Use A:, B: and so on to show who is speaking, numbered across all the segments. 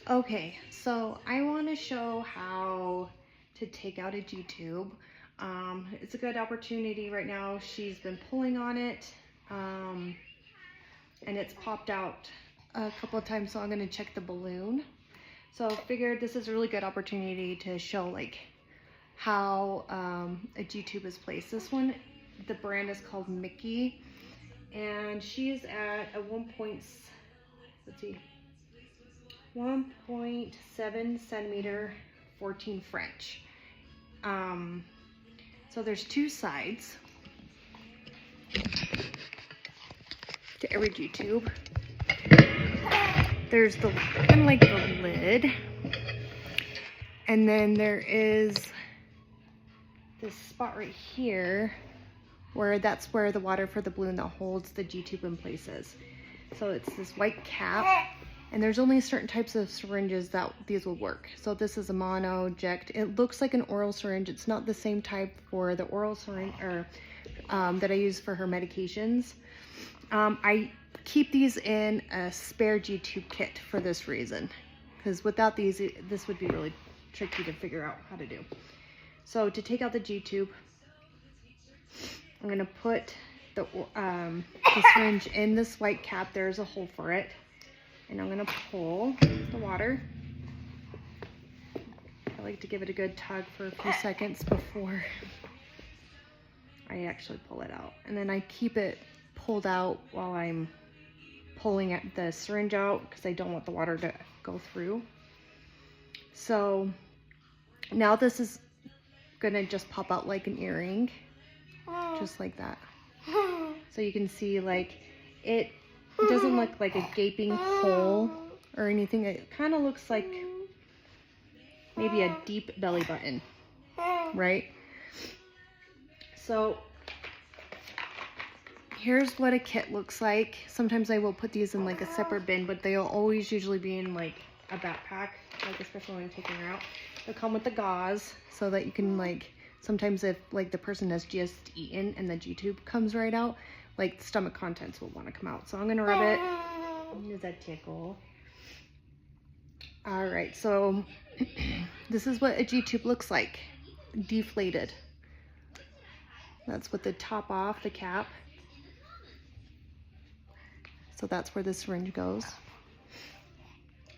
A: Okay, so I want to show how to take out a Gtube. It's a good opportunity right now. She's been pulling on it, and it's popped out a couple of times, so I'm going to check the balloon. So I figured this is a really good opportunity to show like how a Gtube is placed. This one, the brand is called Mickey, and she's at a 1.7 centimeter 14 French. So there's two sides to every Gtube. There's the kind of like the lid, and then there is this spot right here where that's where the water for the balloon that holds the Gtube in place is. So it's this white cap, and there's only certain types of syringes that these will work. So this is a mono eject. It looks like an oral syringe. It's not the same type for the oral syringe or that I use for her medications. I keep these in a spare Gtube kit for this reason, because without these, this would be really tricky to figure out how to do. So to take out the Gtube, I'm gonna put the syringe in this white cap. There's a hole for it, and I'm gonna pull the water. I like to give it a good tug for a few seconds before I actually pull it out, and then I keep it pulled out while I'm pulling the syringe out, because I don't want the water to go through. So now this is gonna just pop out like an earring, just like that. So you can see, like, it doesn't look like a gaping hole or anything. It kind of looks like maybe a deep belly button, right? So here's what a kit looks like. Sometimes I will put these in like a separate bin, but they'll always usually be in like a backpack, like especially when I'm taking her out. They'll come with the gauze so that you can, like, sometimes if like the person has just eaten and the Gtube comes right out, like stomach contents will want to come out. So I'm gonna rub it. Does that tickle? All right, so this is what a Gtube looks like, deflated. That's with the top off, the cap. So that's where the syringe goes.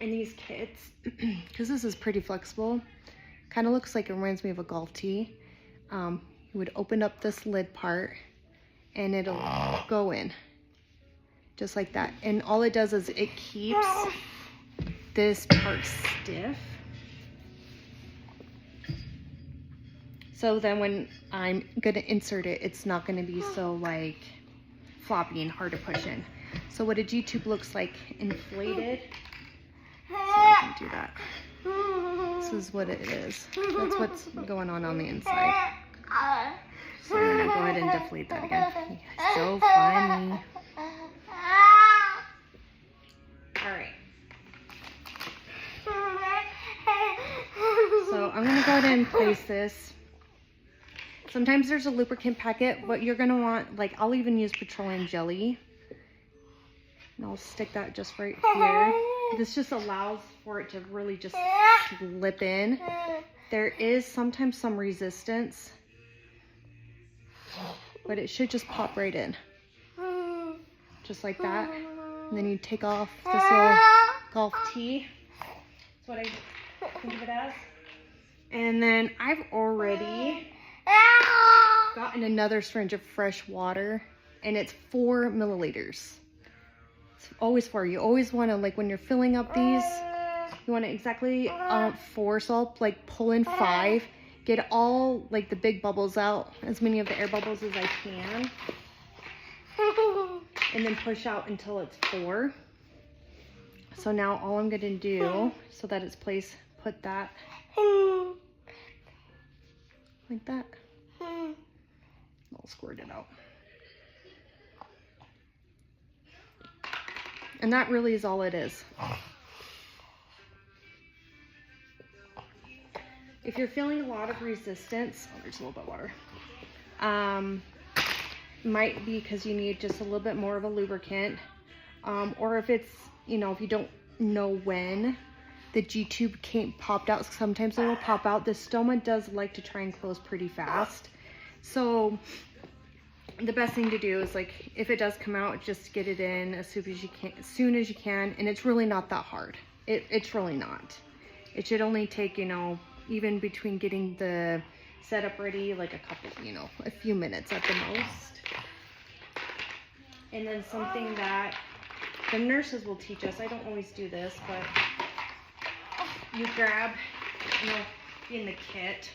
A: And these kits, because this is pretty flexible, kind of looks like, it reminds me of a golf tee. You would open up this lid part and it'll go in just like that. And all it does is it keeps this part stiff. So then when I'm gonna insert it, it's not gonna be so like floppy and hard to push in. So what a Gtube looks like inflated, so I can do that. This is what it is. That's what's going on the inside. So I'm gonna go ahead and deflate that again. So funny. All right. So I'm gonna go ahead and place this. Sometimes there's a lubricant packet, but you're gonna want, like, I'll even use petroleum jelly. And I'll stick that just right here. This just allows for it to really just slip in. There is sometimes some resistance, but it should just pop right in. Just like that. And then you take off this little golf tee. That's what I think of it as. And then I've already gotten another syringe of fresh water, and it's 4 milliliters. It's always 4. You always want to, like, when you're filling up these, you want to exactly 4. So I'll like pull in 5, get all like the big bubbles out, as many of the air bubbles as I can, and then push out until it's 4. So now all I'm gonna do, so that it's placed, put that like that. I'll squirt it out. And that really is all it is. If you're feeling a lot of resistance, oh, there's a little bit of water. Might be because you need just a little bit more of a lubricant. Or if it's, you know, if you don't know when, the Gtube came popped out. Sometimes it will pop out. The stoma does like to try and close pretty fast. So the best thing to do is, like, if it does come out, just get it in as soon as you can, and it's really not that hard. It's really not. It should only take, you know, even between getting the setup ready, like a couple, you know, a few minutes at the most. And then something that the nurses will teach us, I don't always do this, but you grab, you know, in the kit,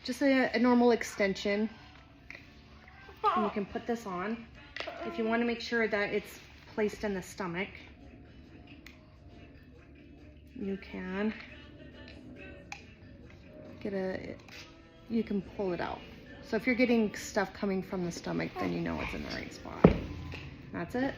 A: just a normal extension, and you can put this on. If you want to make sure that it's placed in the stomach, you can you can pull it out. So if you're getting stuff coming from the stomach, then you know it's in the right spot. That's it.